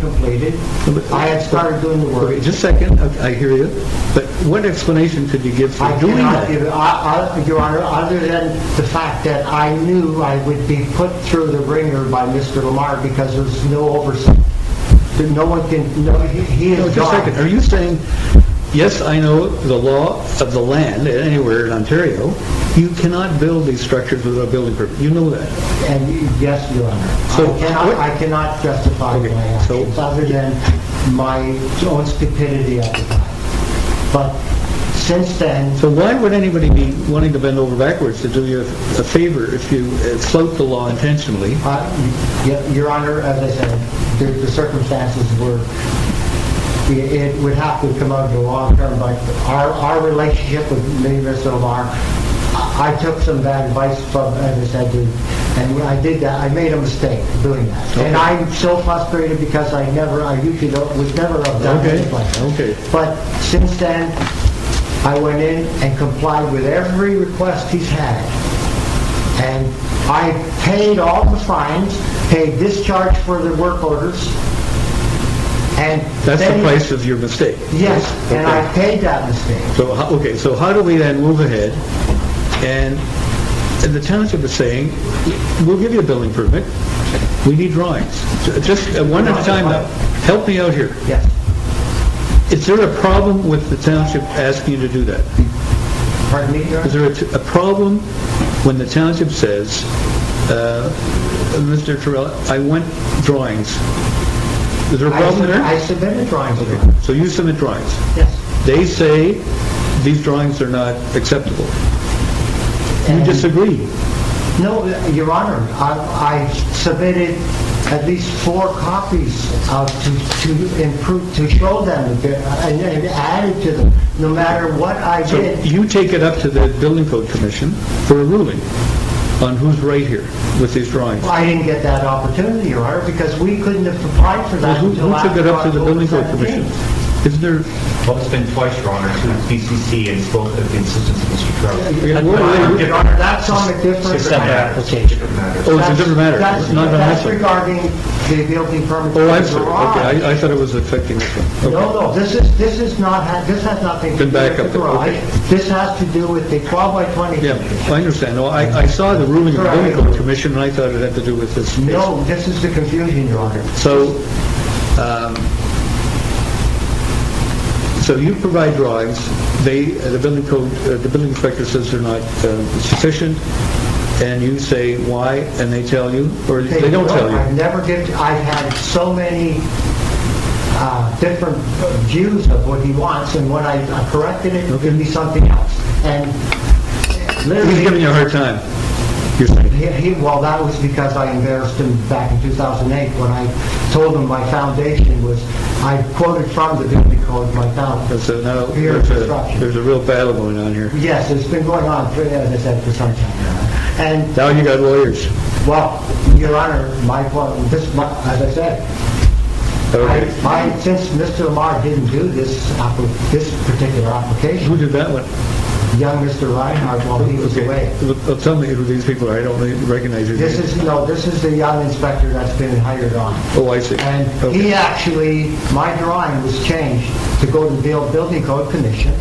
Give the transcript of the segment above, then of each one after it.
completed. I had started doing the work. Okay, just a second, I hear you, but what explanation could you give for doing that? Your Honor, other than the fact that I knew I would be put through the ringer by Mr. Lamar because there's no oversight. No one can, he is No, just a second, are you saying, yes, I know the law of the land anywhere in Ontario, you cannot build these structures without a building permit, you know that? And yes, Your Honor. So I cannot justify my actions other than my own stupidity at the time. But since then... So why would anybody be wanting to bend over backwards to do you a favor if you flout the law intentionally? Your Honor, as I said, the circumstances were... It would have to come out in the long term, but our relationship with me and Mr. Lamar, I took some bad advice from, as I said, and I did that. I made a mistake doing that. Okay. And I'm so frustrated because I usually would never have done anything like that. Okay. But since then, I went in and complied with every request he's had. And I paid all the fines, paid discharge for the work orders, and that's the price of your mistake. Yes, okay. And I paid that mistake. So how do we then move ahead? And the township is saying, we'll give you a building permit. We need drawings. Just one at a time now. Help me out here. Yes. Is there a problem with the township asking you to do that? Pardon me, Your Honor? Is there a problem when the township says, Mr. Terrell, I want drawings? Is there a problem there? I submitted drawings. Okay. So you submit drawings? Yes. They say these drawings are not acceptable. You disagree? No, Your Honor. I submitted at least 4 copies to improve, to show them, and added to them, no matter what I did. So you take it up to the Building Code Commission for a ruling on who's right here with these drawings. Well, I didn't get that opportunity, Your Honor, because we couldn't have applied for that until who took it up to the Building Code 17th. Commission? Isn't there... Well, it's been twice, Your Honor, to BCC and both at the insistence of Mr. Trevor. Your Honor, that's on a different application. Oh, it's a different matter. That's regarding the building permit. Oh, I'm sorry. Okay, I thought it was affecting this one. Okay. No, this has nothing to do with the garage. Okay. This has to do with the 12 by 20. Yeah, I understand. No, I saw the ruling of the Building Code Commission, and I thought it had to do with this case. No, this is the confusion, Your Honor. So you provide drawings. The building code, the building inspector says they're not sufficient, and you say why, and they tell you, or they don't tell you. I've had so many different views of what he wants, and when I corrected it, it would be something else. And literally, he's giving you a hard time. You're saying. Well, that was because I embarrassed him back in 2008 when I told him my foundation was. I quoted from the building code my foundation. So now there's a real battle going on here. Yes, it's been going on, as I said, for some time. And now you got lawyers. Well, Your Honor, as I said, okay. Since Mr. Lamar didn't do this particular application. Who did that one? Young Mr. Reinhardt while he was away. Well, tell me who these people are. I don't recognize your name. This is the young inspector that's been hired on. Oh, I see. And he actually, my drawing was changed to go to the Building Code Commission,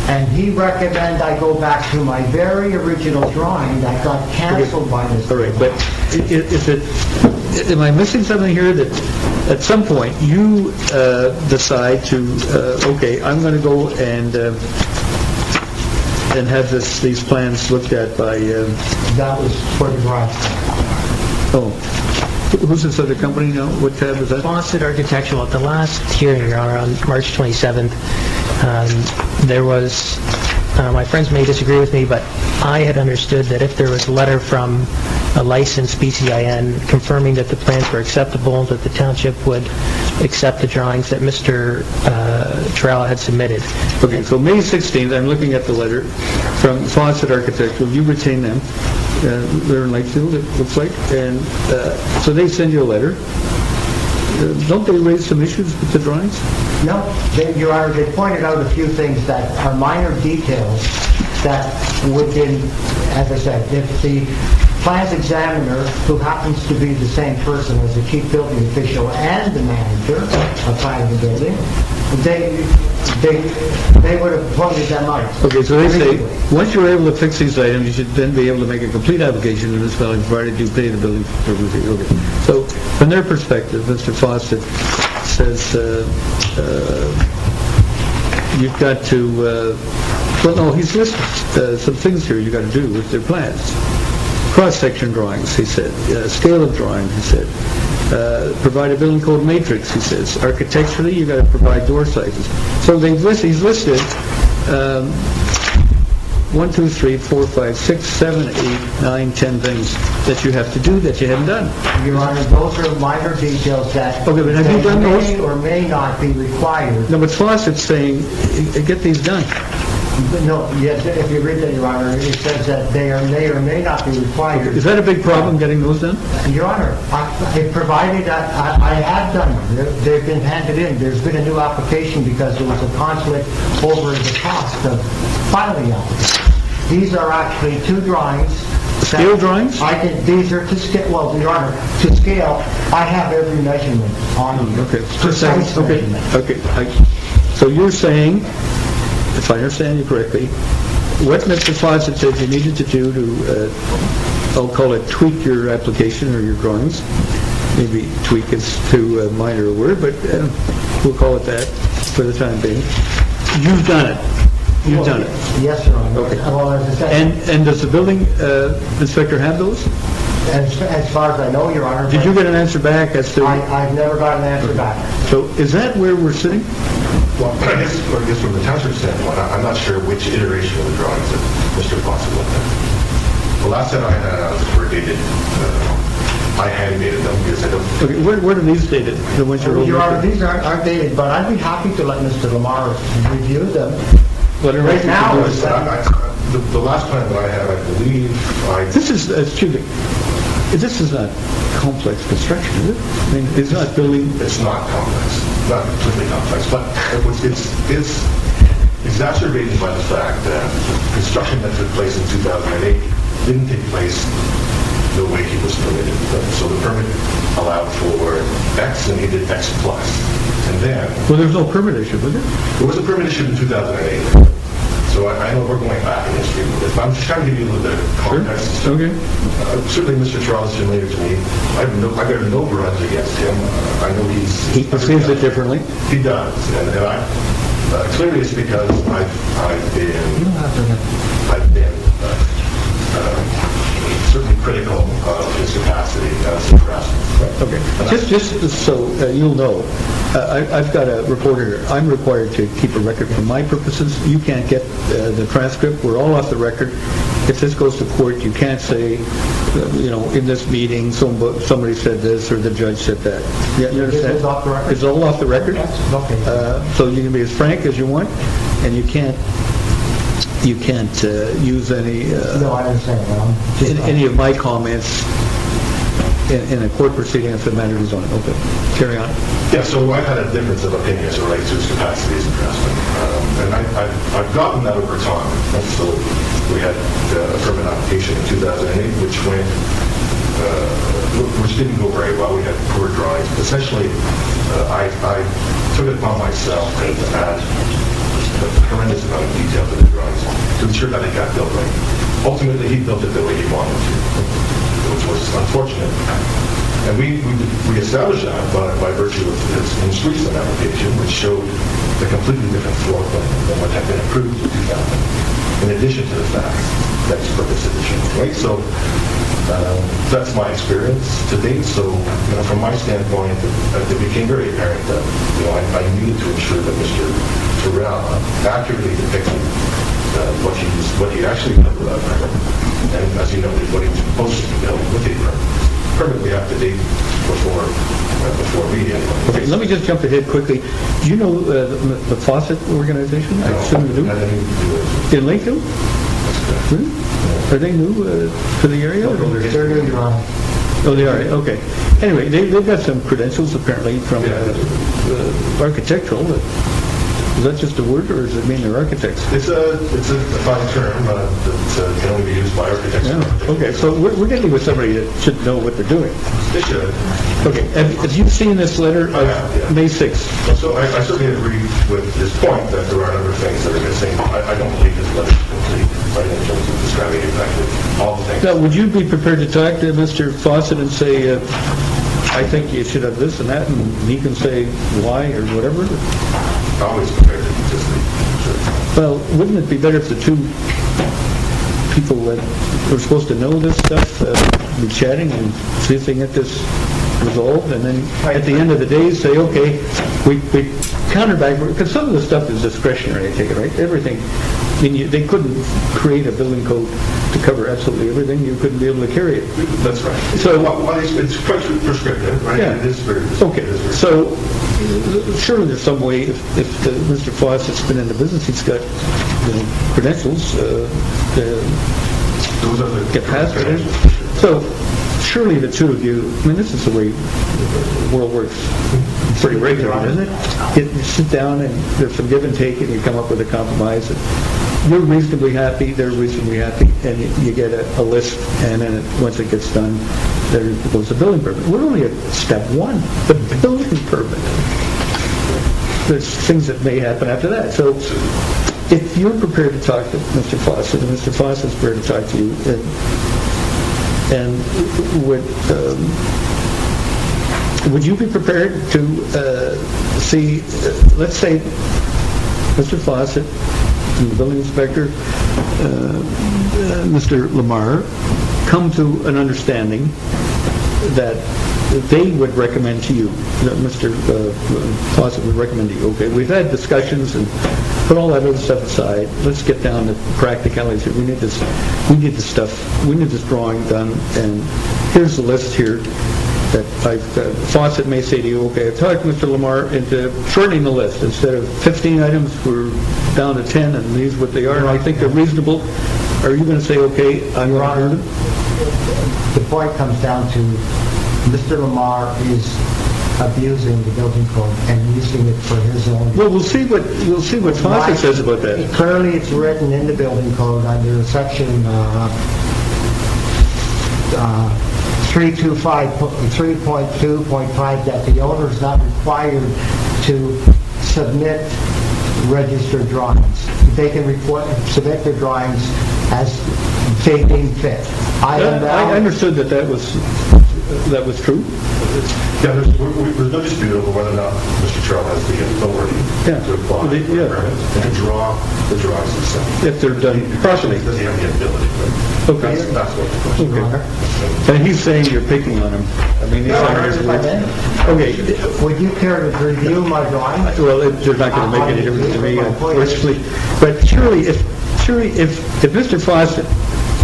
and he recommended I go back to my very original drawing that got canceled by this. All right, but am I missing something here that at some point you decide to, okay, I'm going to go and have these plans looked at by... That was for the garage. Oh. Who's this other company now? What tab is that? Fawcett Architectural. At the last hearing, Your Honor, on March 27th, there was... my friends may disagree with me, but I had understood that if there was a letter from a licensed BCIN confirming that the plans were acceptable, that the township would accept the drawings that Mr. Terrell had submitted. Okay, so May 16th, I'm looking at the letter from Fawcett Architectural. You retain them. They're in Lakefield, it looks like. And so they send you a letter. Don't they raise some issues with the drawings? No, Your Honor, they pointed out a few things that are minor details that would be, as I said, if the plans examiner, who happens to be the same person as the chief building official and the manager of planning the building, they would have pointed them out. Okay, so they say, once you're able to fix these items, you should then be able to make a complete application to this building, provided you pay the building permit. Okay. So, from their perspective, Mr. Fawcett says, you've got to, well, no, he's listed some things here you got to do with their plans. Cross-section drawings, he said. Scale of drawing, he said. Provide a building code matrix, he says. Architecturally, you got to provide door sizes. So he's listed 1, 2, 3, 4, 5, 6, 7, 8, 9, 10 things that you have to do that you haven't done. Your Honor, those are minor details that Okay, but have you done those? may or may not be required. No, but Fawcett's saying, get these done. No, yes, if you read that, Your Honor, it says that they may or may not be required. Is that a big problem, getting those done? Your Honor, provided that I have done them. They've been handed in. There's been a new application because there was a conflict over the cost of filing the application. These are actually two drawings. Scale drawings? These are to scale, well, Your Honor, to scale, I have every measurement on them. Okay, Precise okay, measurement. okay. So you're saying, if I understand you correctly, what Mr. Fawcett said you needed to do to, I'll call it tweak your application or your drawings. Maybe tweak is too minor a word, but we'll call it that for the time being. You've done it. You've done it. Yes, Your Honor. Okay. Well, as I said, And does the building inspector have those? as far as I know, Your Honor. Did you get an answer back as to... I've never got an answer back. So is that where we're sitting? Well, I guess from the township standpoint, I'm not sure which iteration of the drawings that Mr. Fawcett looked at. The last set I had were dated, I hand-dated them because I don't... Okay, where are these dated? The ones you're Your Honor, holding? these aren't dated, but I'd be happy to let Mr. Lamar review them. Right now, The last plan that I had, I believe, This is, excuse me, this is not complex construction, is it? I mean, it's not building... It's not complex, not completely complex, but it's exacerbated by the fact that the construction that took place in 2008 didn't take place the way he was permitted. So the permit allowed for X and he did X plus. And then... Well, there's no permit issue, was there? There was a permit issued in 2008. So I know we're going back in history with this, but I'm just trying to give you a little bit of context. Sure. Okay. Certainly Mr. Charles is familiar to me. I have no grudge against him. I know He perceives it differently. He does. And clearly it's because I've been certainly critical of his capacity as a craftsman. Okay. Just so you'll know, I've got a reporter. I'm required to keep a record for my purposes. You can't get the transcript. We're all off the record. If this goes to court, you can't say, in this meeting, somebody said this or the judge said that. You understand? It's off the record. It's all off the record. Yes, okay. So you can be as frank as you want, and you can't use any No, I understand. any of my comments in a court proceeding if the matter is on it. Okay, carry on. Yeah, so I had a difference of opinion as it relates to his capacity as a craftsman. And I've gotten that over time. And so we had a permit application in 2008, which didn't go very well. We had poor drawings. Essentially, I took it upon myself to add a horrendous amount of detail to the drawings to ensure that it got built right. Ultimately, he built it the way he wanted to, which was unfortunate. And we established that by virtue of his most recent application, which showed a completely different floor plan than what had been approved in 2000, in addition to the fact that his purpose had changed, right? So that's my experience to date. So from my standpoint, it became very apparent that I needed to ensure that Mr. Pretrail accurately depicted what he actually built without permit, and as you noted, what he was supposed to build with a permit. Perfectly up to date before we anyway. Okay, let me just jump ahead quickly. Do you know the Fawcett organization? I assume you do. In Lakeville? Really? Are they new to the area? They're new, Your Honor. Oh, they are. Okay. Anyway, they've got some credentials apparently from architectural. Is that just a word, or does it mean they're architects? It's a defined term that can only be used by architects. Yeah, okay, so we're dealing with somebody that should know what they're doing. They should. Okay, have you seen this letter I have, yeah. of May 6th? So I certainly agree with his point that there are other things that are missing. I don't believe this letter is complete, right, in terms of describing exactly all the things. Now, would you be prepared to talk to Mr. Fawcett and say, I think you should have this and that, and he can say why or whatever? Always prepared to participate. Sure. Well, wouldn't it be better if the two people that were supposed to know this stuff be chatting and see if they can get this resolved, and then at the end of the day say, okay, we counter back, because some of the stuff is discretionary, I take it, right? Everything. I mean, they couldn't create a building code to cover absolutely everything. You couldn't be able to carry it. That's right. So, well, it's quite prescriptive, right? Yeah. It is very prescriptive. Okay, so surely there's some way, if Mr. Fawcett's been in the business, he's got credentials to Those are the get past it. So surely the two of you, I mean, this is the way the world works pretty regularly, isn't it? You sit down and there's some give and take and you come up with a compromise. And you're reasonably happy, they're reasonably happy, and you get a list, and then once it gets done, there goes the building permit. We're only at step one, the building permit. There's things that may happen after that. So if you're prepared to talk to Mr. Fawcett, and Mr. Fawcett's prepared to talk to you, and would you be prepared to see, let's say, Mr. Fawcett and the building inspector, Mr. Lamar, come to an understanding that they would recommend to you, that Mr. Fawcett would recommend to you, okay, we've had discussions and put all that other stuff aside, let's get down to practicalities here. We need this stuff, we need this drawing done, and here's the list here that Fawcett may say to you, okay, I've talked Mr. Lamar into shortening the list. Instead of 15 items, we're down to 10, and these are what they are, and I think they're reasonable. Are you going to say, okay, I'm Your going to Honor, the point comes down to Mr. Lamar is abusing the building code and using it for his own. Well, we'll see what Fawcett says about that. Clearly, it's written in the building code under section 3.2.5 that the owner is not required to submit registered drawings. They can submit their drawings as they deem fit. I understood that was true. Yeah, there's no dispute over whether or not Mr. Terrell has the authority to apply for the permit and to draw the drawings himself. If they're done properly. Does he have the ability? Okay. That's what the question is. Okay. And he's saying you're picking on him. I mean, he's saying his words. Okay. Would you care to review my drawings? Well, they're not going to make any difference to me, unfortunately. But surely, if Mr. Fawcett,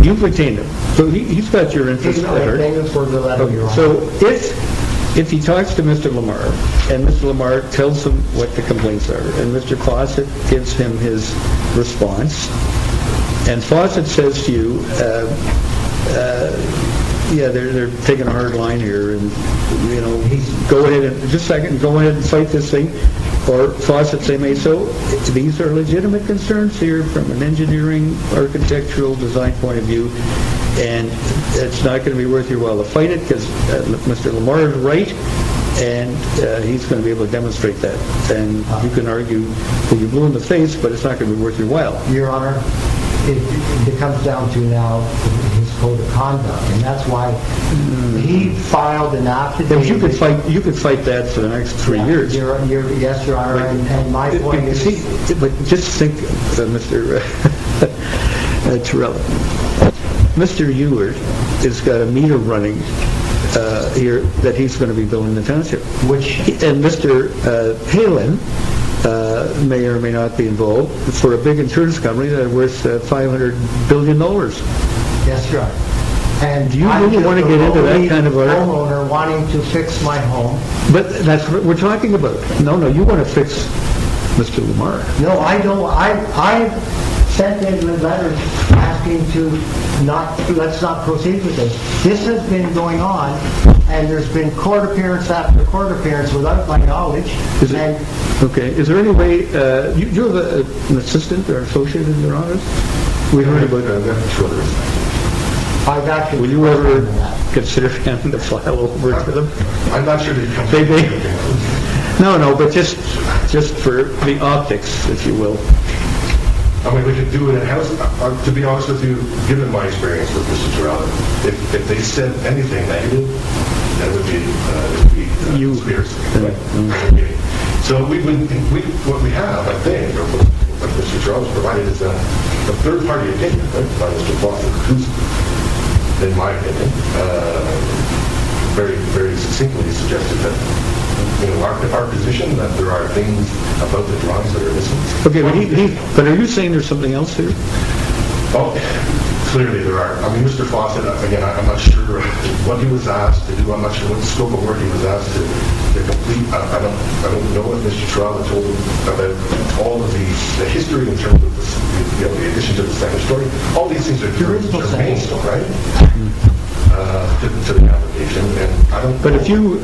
you've retained him, so he's got your interest He's at not heart. paying for the letter, Your Honor. So if he talks to Mr. Lamar, and Mr. Lamar tells him what the complaints are, and Mr. Fawcett gives him his response, and Fawcett says to you, yeah, they're taking a hard line here, and go ahead and just a second, go ahead and fight this thing. Or Fawcett say, may so these are legitimate concerns here from an engineering, architectural design point of view, and it's not going to be worth your while to fight it because Mr. Lamar is right, and he's going to be able to demonstrate that. And you can argue, well, you're blue in the face, but it's not going to be worth your while. Your Honor, it comes down to now his code of conduct, and that's why he filed an affidavit. If you could fight that for the next 3 years. Yes, Your Honor, and my point is... See, but just think, Mr. Terrell, Mr. Ewart has got a meter running here that he's going to be building the township. And Mr. Palin may or may not be involved for a big insurance company that is worth $500 billion. Yes, Your Honor. And do you really want to get into that kind of homeowner wanting to fix my home? But that's what we're talking about. No, you want to fix Mr. Lamar. No, I don't. I sent in letters asking to let's not proceed with this. This has been going on, and there's been court appearance after court appearance without my knowledge. Is it- And Okay, is there any way, you have an assistant or associate in your office? We heard about I'm not sure there is. I've actually... Will you ever consider handing the file over to them? I'm not sure that They- No, but just for the optics, if you will. I mean, we could do it in-house. To be honest with you, given my experience with Mr. Terrell, if they said anything negative, that would be You- conspiracy. Yeah. So what we have, I think, or what Mr. Terrell has provided is a third-party opinion, right, by Mr. Foster, who's, in my opinion, very, very succinctly suggested that, our position that there are things about the drawings that are missing. Okay, but are you saying there's something else here? Oh, clearly there are. I mean, Mr. Fawcett, again, I'm not sure what he was asked to do. I'm not sure what the scope of work he was asked to complete. I don't know what Mr. Terrell told him about all of the history in terms of the addition to the second story. All these things are germane, right? To the application, and I don't. But if you,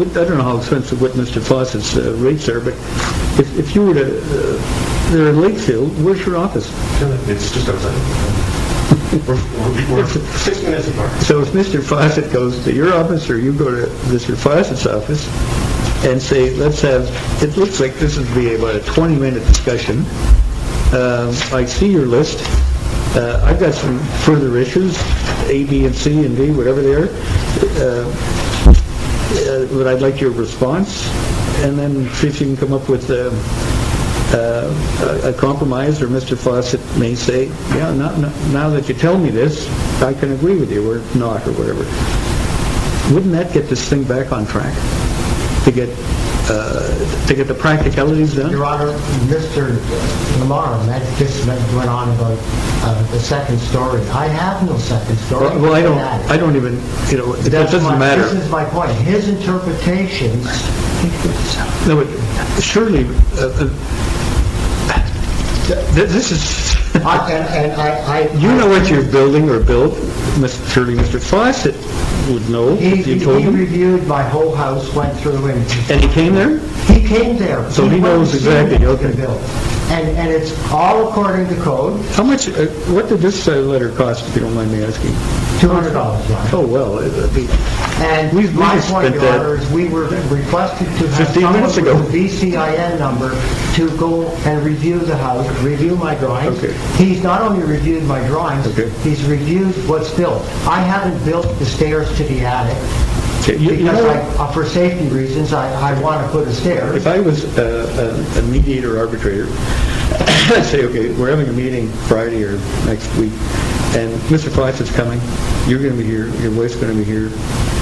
I don't know how expensive what Mr. Fawcett's rates are, but if you were to, they're in Lakefield, where's your office? It's just outside. We're 6 minutes apart. So if Mr. Fawcett goes to your office, or you go to Mr. Fawcett's office, and say, let's have, it looks like this would be about a 20-minute discussion. I see your list. I've got some further issues, A, B, and C, and D, whatever they are. But I'd like your response, and then see if you can come up with a compromise, or Mr. Fawcett may say, yeah, now that you tell me this, I can agree with you, or not, or whatever. Wouldn't that get this thing back on track? To get the practicalities done? Your Honor, Mr. Lamar, just went on about the second story. I have no second story. Well, I don't even, it doesn't matter. This is my point. His interpretations... No, but surely, this is, you know what you're building or built. Surely Mr. Fawcett would know if you told He him. reviewed my whole house, went through and... And he came there? He came there. So he knows went to see exactly, what he okay. built. And it's all according to code, How much, what did this letter cost, if you don't mind me asking? $200, Your Honor. Oh, well, And we my just point, spent Your that Honor, is we were requested to have 15 minutes someone ago. with a VCIN number to go and review the house, review my drawings. Okay. He's not only reviewed my drawings, Okay. he's reviewed what's built. I haven't built the stairs to the attic Okay, you because know, for safety reasons, I want to put a stair. if I was a mediator arbitrator, I'd say, okay, we're having a meeting Friday or next week, and Mr. Fawcett's coming, you're going to be here, your wife's going to be here,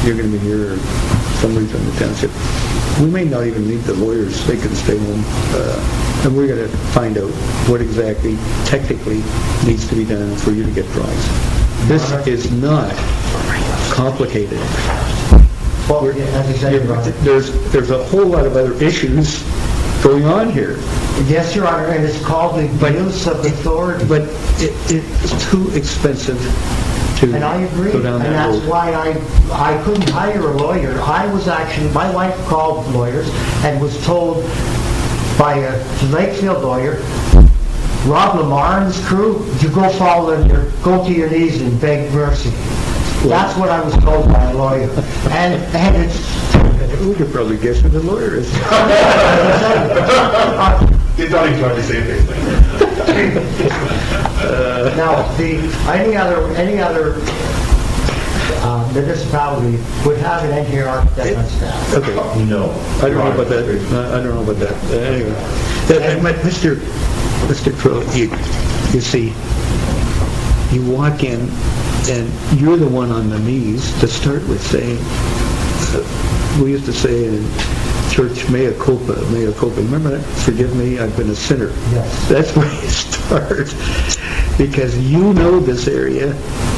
you're going to be here, or somebody from the township. We may not even need the lawyers, they can stay home, and we're going to find out what exactly technically needs to be done for you to get drawings. This is not complicated. Well, as I said, Your Honor. There's a whole lot of other issues going on here. Yes, Your Honor, and it's called the abuse of authority. But it's too expensive to And I agree, go and down that that's road. why I couldn't hire a lawyer. I was actually, my wife called lawyers and was told by a Lakefield lawyer, Rob Lamar and his crew, you go go to your knees and beg mercy. That's what I was told by a lawyer. And it's... We could probably guess who the lawyer is. He thought he tried to say anything. Now, any other municipality would have an engineer architect on staff. Okay. No. I don't know about that. I don't know about that. Anyway. But Mr. Crow, you see, you walk in and you're the one on the knees to start with saying, we used to say in church, mea culpa, mea culpa. Remember that? Forgive me, I've been a sinner. Yes. That's where you start. Because you know this area,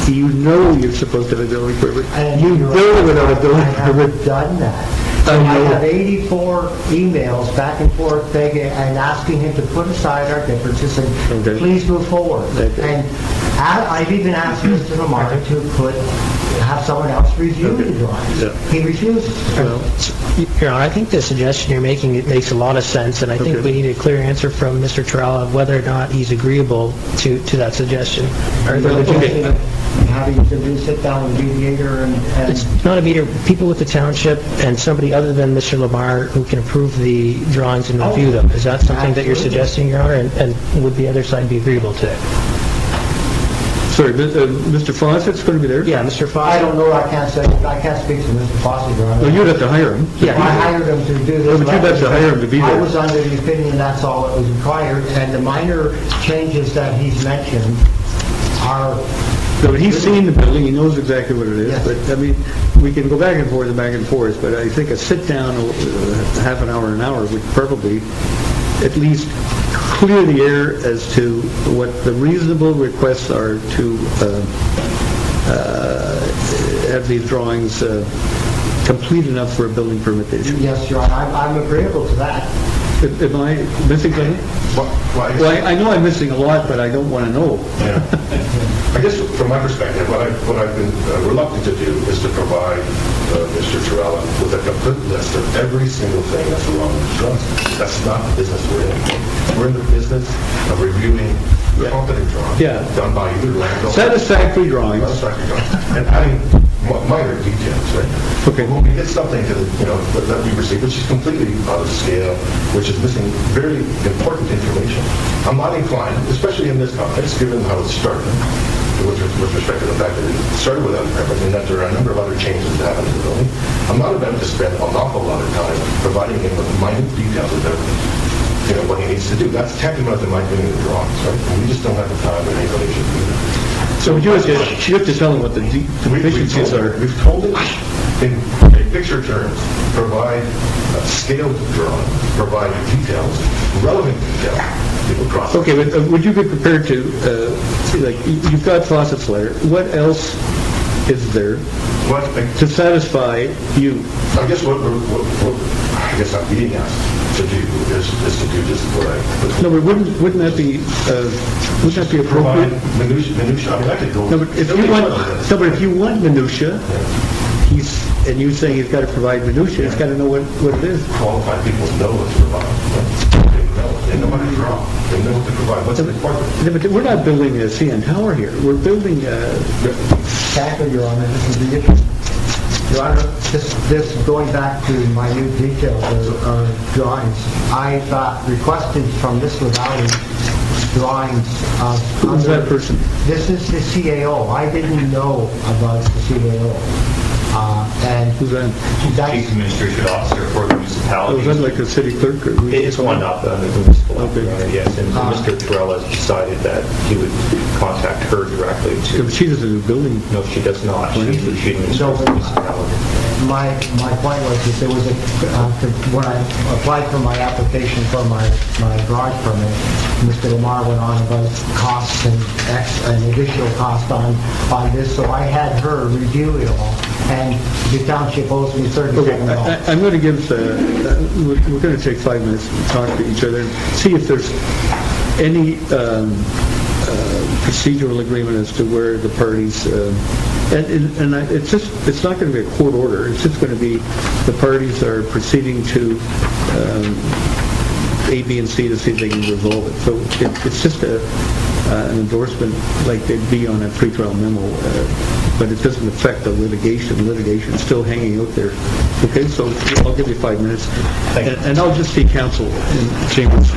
you know you're supposed to have a building permit. And You you're build right. without a building I permit. have done that. So I have 84 emails back and forth begging and asking him to put aside our differences and Okay. please move forward. Okay. And I've even asked Mr. Lamar to have someone else review the drawings. Yeah. He refuses. Well, Your Honor, I think the suggestion you're making, it makes a lot of sense, and I think Okay. we need a clear answer from Mr. Terrell of whether or not he's agreeable to that suggestion. Or would you- Okay. Having to sit down with the mediator and It's not a meter, people with the township and somebody other than Mr. Lamar who can approve the drawings and review them. Is that something that you're Absolutely. suggesting, Your Honor, and would the other side be agreeable to it? sorry, Mr. Fawcett's going to be there? Yeah, Mr. I Foster? don't know, I can't speak to Mr. Foster, Your Honor. Well, you'd have to hire him. Yeah. I hired him to do this. Well, but you'd have to hire him to be I there. was under the opinion that's all that was required, and the minor changes that he's mentioned are, No, but he's seen the building, he knows exactly what it is, Yes. but, I mean, we can go back and forth, but I think a sit-down, half an hour, would probably at least clear the air as to what the reasonable requests are to have these drawings complete enough for a building permit issue. yes, Your Honor, I'm agreeable to that. Am I missing something? Well, I know I'm missing a lot, but I don't want to know. Yeah. I guess from my perspective, what I've been reluctant to do is to provide Mr. Terrell with a complete list of every single thing that's wrong with the drawings. That's not the business we're in. We're in the business of reviewing competent drawings Yeah. done by either landlord. Satisfactory drawings. Satisfactory drawings. And adding minor details, right? Okay. When we get something to the, that we receive, which is completely out of scale, which is missing very important information, I'm not inclined, especially in this context, given how it started, with respect to the fact that it started without a permit and that there are a number of other changes that happened to the building, I'm not about to spend an awful lot of time providing him with minute details about what he needs to do. That's tantamount to my doing the drawings, right? And we just don't have the time or inclination to do that. So you have to tell them what the deficiencies are. We've told it in picture terms, provide scaled drawings, provide details, relevant details. People cross. Okay, but would you be prepared to, you've got Fawcett's letter, what else is there What, to satisfy you? I guess what I'm being asked to do is to do just what I... No, but wouldn't that be Provide appropriate? minutia. I mean, I could go... No, but if you want minutia, and you say he's got to provide minutia, he's got to know what it is. Qualified people know what to provide. They know what to draw. They know what to provide. What's important? Yeah, but we're not building a CN Tower here. We're building, Exactly, Your Honor, this is the issue. Your Honor, this going back to minute details or drawings, I got requested from this Valley drawings of... who's that person? This is the CAO. I didn't know about the CAO. And Who's that? that's... Chief Administrative Officer for the Oh, municipality. is that like a city clerk? Or It's one up on the municipal level, Okay. yes, and Mr. Terrell has decided that he would contact her directly Yeah, but to... she doesn't do building. No, she does not. She administers No, the but municipality. my point was that there was when I applied for my application for my garage permit, Mr. Lamar went on about costs and additional cost on this, so I had her review it all, and the township owes me Okay, $37. I'm going to give, we're going to take 5 minutes to talk to each other and see if there's any procedural agreement as to where the parties, it's not going to be a court order, it's just going to be the parties are proceeding to A, B, and C to see if they can resolve it. So it's just an endorsement like they'd be on a pretrial memo, but it doesn't affect the litigation. The litigation is still hanging out there. Okay, so I'll give you 5 minutes. And I'll just see counsel in chambers.